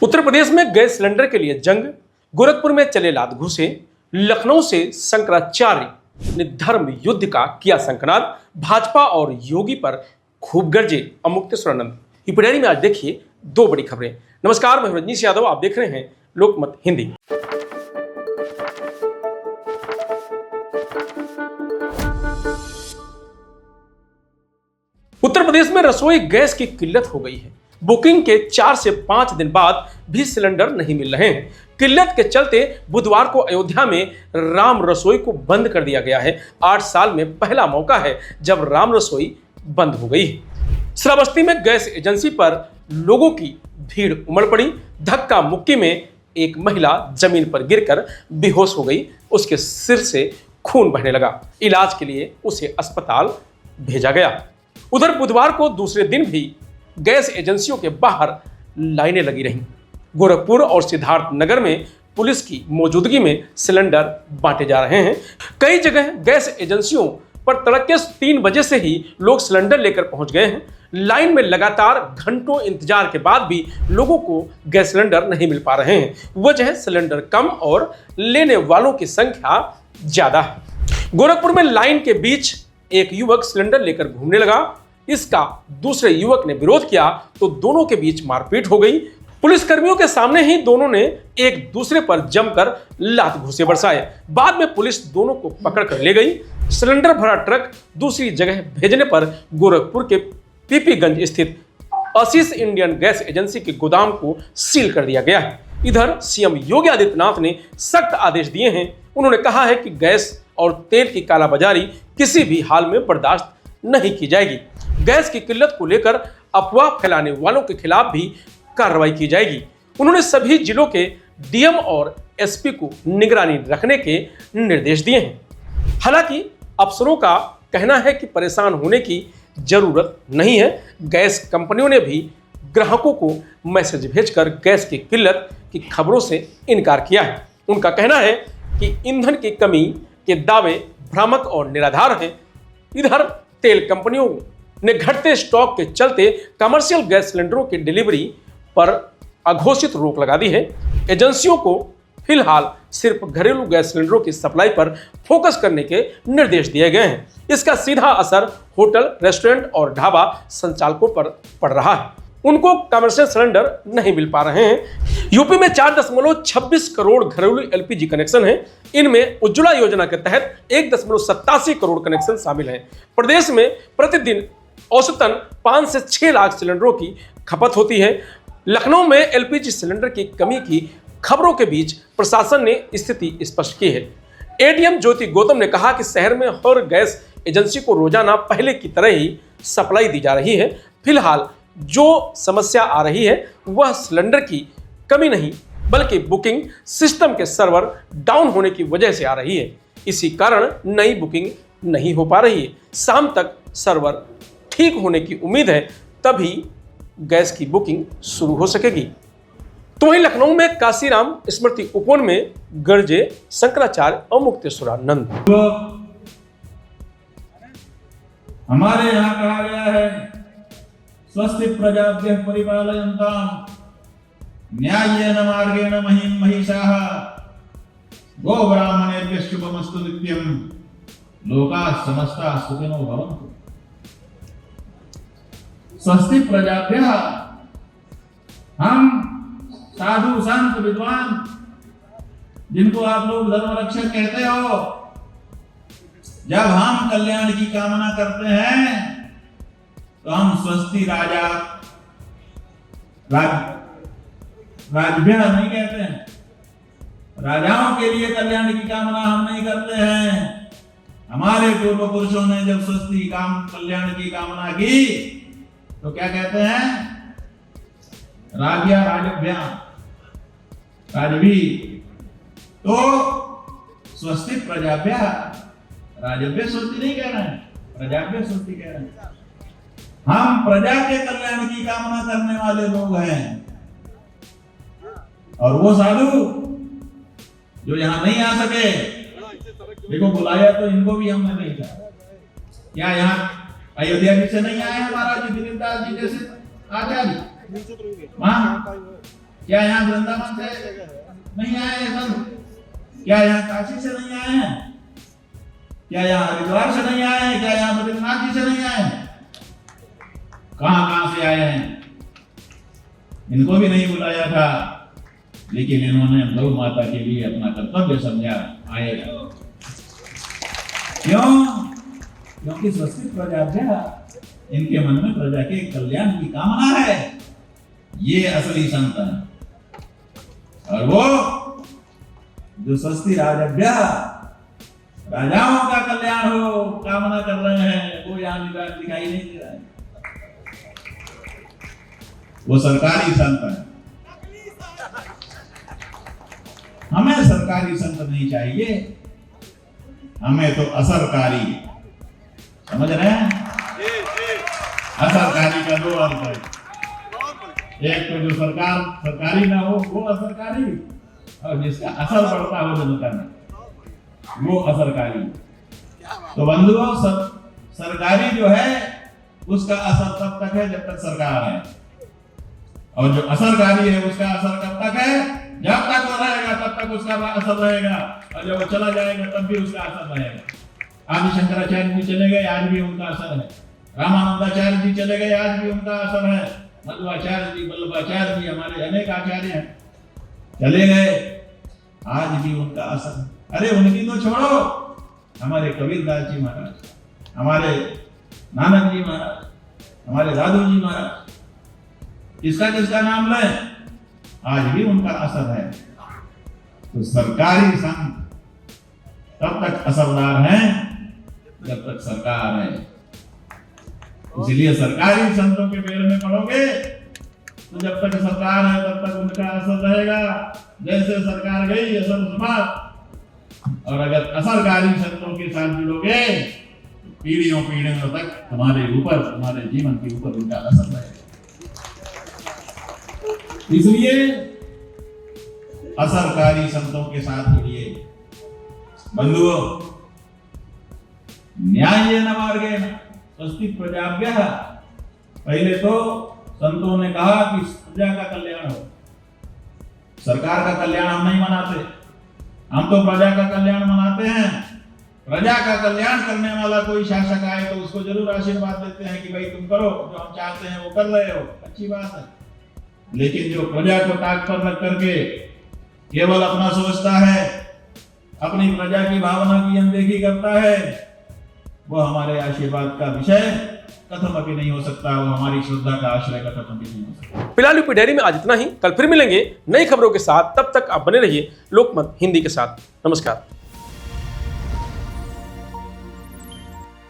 उत्तर प्रदेश में gas cylinder के लिए जंग, गोरखपुर में चले लात घुसे, लखनऊ से शंकराचार्य ने धर्म युद्ध का किया शंखनाद, भाजपा और योगी पर खूब गरजे अमुक्तेश्वरानंद। हिपड़ेरी में आज देखिए दो बड़ी खबरें। नमस्कार, मैं रजनीश यादव, आप देख रहे हैं लोकमत हिंदी। उत्तर प्रदेश में रसोई गैस की किल्लत हो गई है। बुकिंग के 4 से 5 दिन बाद भी सिलेंडर नहीं मिल रहे हैं। किल्लत के चलते बुधवार को अयोध्या में राम रसोई को बंद कर दिया गया है। 8 साल में पहला मौका है जब राम रसोई बंद हो गई है। श्रावस्ती में गैस एजेंसी पर लोगों की भीड़ उमड़ पड़ी। धक्का मुक्की में एक महिला जमीन पर गिरकर बेहोश हो गई। उसके सिर से खून बहने लगा। इलाज के लिए उसे अस्पताल भेजा गया। उधर बुधवार को दूसरे दिन भी गैस एजेंसियों के बाहर लाइनें लगी रहीं। गोरखपुर और सिद्धार्थ नगर में पुलिस की मौजूदगी में सिलेंडर बांटे जा रहे हैं। कई जगह गैस एजेंसियों पर तड़के 3 बजे से ही लोग सिलेंडर लेकर पहुंच गए हैं। लाइन में लगातार घंटों इंतजार के बाद भी लोगों को गैस सिलेंडर नहीं मिल पा रहे हैं। वजह सिलेंडर कम और लेने वालों की संख्या ज्यादा है। गोरखपुर में लाइन के बीच एक युवक सिलेंडर लेकर घूमने लगा। इसका दूसरे युवक ने विरोध किया तो दोनों के बीच मारपीट हो गई। पुलिसकर्मियों के सामने ही दोनों ने एक दूसरे पर जमकर लात घूंसे बरसाए। बाद में पुलिस दोनों को पकड़कर ले गई। सिलेंडर भरा ट्रक दूसरी जगह भेजने पर गोरखपुर के पीपीगंज स्थित आशीष इंडियन गैस एजेंसी के गोदाम को सील कर दिया गया है। इधर सीएम योगी आदित्यनाथ ने सख्त आदेश दिए हैं। उन्होंने कहा है कि गैस और तेल की कालाबाजारी किसी भी हाल में बर्दाश्त नहीं की जाएगी। गैस की किल्लत को लेकर अफवाह फैलाने वालों के खिलाफ भी कार्रवाई की जाएगी। उन्होंने सभी जिलों के डीएम और एसपी को निगरानी रखने के निर्देश दिए हैं। हालांकि अफसरों का कहना है कि परेशान होने की जरूरत नहीं है। गैस कंपनियों ने भी ग्राहकों को मैसेज भेजकर गैस की किल्लत की खबरों से इनकार किया है। उनका कहना है कि ईंधन की कमी के दावे भ्रामक और निराधार हैं। इधर तेल कंपनियों ने घटते स्टॉक के चलते कमर्शियल गैस सिलेंडरों की डिलीवरी पर अघोषित रोक लगा दी है। एजेंसियों को फिलहाल सिर्फ घरेलू गैस सिलेंडरों की सप्लाई पर फोकस करने के निर्देश दिए गए हैं। इसका सीधा असर होटल, रेस्टोरेंट और ढाबा संचालकों पर पड़ रहा है। उनको कमर्शियल सिलेंडर नहीं मिल पा रहे हैं। यूपी में 4.26 करोड़ घरेलू एलपीजी कनेक्शन हैं। इनमें उज्ज्वला योजना के तहत 1.87 करोड़ कनेक्शन शामिल हैं। प्रदेश में प्रतिदिन औसतन 5 से 6 लाख सिलेंडरों की खपत होती है। लखनऊ में एलपीजी सिलेंडर की कमी की खबरों के बीच प्रशासन ने स्थिति स्पष्ट की है। एडीएम ज्योति गौतम ने कहा कि शहर में हर गैस एजेंसी को रोजाना पहले की तरह ही सप्लाई दी जा रही है। फिलहाल जो समस्या आ रही है वह सिलेंडर की कमी नहीं बल्कि बुकिंग सिस्टम के सर्वर डाउन होने की वजह से आ रही है। इसी कारण नई बुकिंग नहीं हो पा रही है। शाम तक सर्वर ठीक होने की उम्मीद है, तभी गैस की बुकिंग शुरू हो सकेगी। तो वहीं लखनऊ में काशीराम स्मृति उपवन में गरजे शंकराचार्य अमुक्तेश्वरानंद। हमारे यहाँ कहा गया है, स्वस्ति प्रजाभ्यः परिपालयन्ताम् न्याय्येन मार्गेण महीं महिषाः गोब्राह्मणेभ्यः शुभमस्तु नित्यं लोकाः समस्ताः सुखिनो भवन्तु। स्वस्ति प्रजाभ्यः, हम साधु संत विद्वान जिनको आप लोग धर्म रक्षक कहते हो, जब हम कल्याण की कामना करते हैं तो हम स्वस्ति राजा राजभ्य नहीं कहते हैं। राजाओं के लिए कल्याण की कामना हम नहीं करते हैं। हमारे पूर्व पुरुषों ने जब स्वस्ति कल्याण की कामना की तो क्या कहते हैं? राज्या राजभ्या राजभी। तो स्वस्ति प्रजाभ्य, राजभ्य स्वस्ति नहीं कह रहे हैं, प्रजाभ्य स्वस्ति कह रहे हैं। हम प्रजा के कल्याण की कामना करने वाले लोग हैं। और वो साधु जो यहां नहीं आ सके, देखो बुलाया तो इनको भी हमने नहीं था। क्या यहाँ अयोध्या जी से नहीं आए महाराज जी, दिलीप दास जी जैसे आचार्य? क्या यहाँ वृंदावन से नहीं आए हैं संत? क्या यहाँ काशी से नहीं आए हैं? क्या यहाँ हरिद्वार से नहीं आए हैं? क्या यहाँ बद्रीनाथ जी से नहीं आए हैं? कहां से आए हैं? इनको भी नहीं बुलाया था, लेकिन इन्होंने गौ माता के लिए अपना कर्तव्य समझा, आएगा। क्यों? क्योंकि स्वस्तिक प्रजाभ्यः, इनके मन में प्रजा के कल्याण की कामना है। ये असली संत है। और वो जो स्वस्ति राजभ्यः, राजाओं का कल्याण हो कामना कर रहे हैं, वो यहाँ दिखाई नहीं दे रहा है। वो सरकारी संत है। हमें सरकारी संत नहीं चाहिए, हमें तो असरकारी। समझ रहे हैं? असरकारी का दो अर्थ है। एक तो जो सरकारी ना हो वो असरकारी, और जिसका असर पड़ता हो जनता में वो असरकारी। तो बंधुओं, सरकारी जो है उसका असर तब तक है जब तक सरकार है, और जो असरकारी है उसका असर कब तक है? जब तक वो रहेगा तब तक उसका असर रहेगा, और जब वो चला जाएगा तब भी उसका असर रहेगा। आदि शंकराचार्य जी चले गए, आज भी उनका असर है। रामानंदाचार्य जी चले गए, आज भी उनका असर है। मध्वाचार्य जी, वल्लभाचार्य जी, हमारे अनेक आचार्य हैं, चले गए, आज भी उनका असर है। अरे उनकी तो छोड़ो, हमारे कबीरदास जी महाराज, हमारे नानक जी महाराज, हमारे दादू जी महाराज, किसका किसका नाम लें, आज भी उनका असर है। तो सरकारी संत तब तक असरदार हैं जब तक सरकार है। इसलिए सरकारी संतों के पैर में पड़ोगे तो जब तक सरकार है तब तक उनका असर रहेगा। जैसे सरकार गई असर समाप्त। और अगर असरकारी संतों के साथ जुड़ोगे तो पीढ़ियों तक तुम्हारे ऊपर, तुम्हारे जीवन के ऊपर उनका असर रहेगा। इसलिए असरकारी संतों के साथ जुड़िए बंधुओं। न्यायेन मार्गेण स्वस्तिक प्रजाभ्यः, पहले तो संतों ने कहा कि प्रजा का कल्याण हो। सरकार का कल्याण हम नहीं मनाते, हम तो प्रजा का कल्याण मनाते हैं। प्रजा का कल्याण करने वाला कोई शासक आए तो उसको जरूर आशीर्वाद देते हैं कि भाई तुम करो जो हम चाहते हैं वो कर रहे हो, अच्छी बात है। लेकिन जो प्रजा को ताक पर रख करके केवल अपना सोचता है, अपनी प्रजा की भावना की अनदेखी करता है, वो हमारे आशीर्वाद का विषय कथम भी नहीं हो सकता, वो हमारी श्रद्धा का आश्रय कथम भी नहीं हो सकता। फिलहाल यूपी डायरी में आज इतना ही। कल फिर मिलेंगे नई खबरों के साथ। तब तक आप बने रहिए लोकमत हिंदी के साथ। नमस्कार।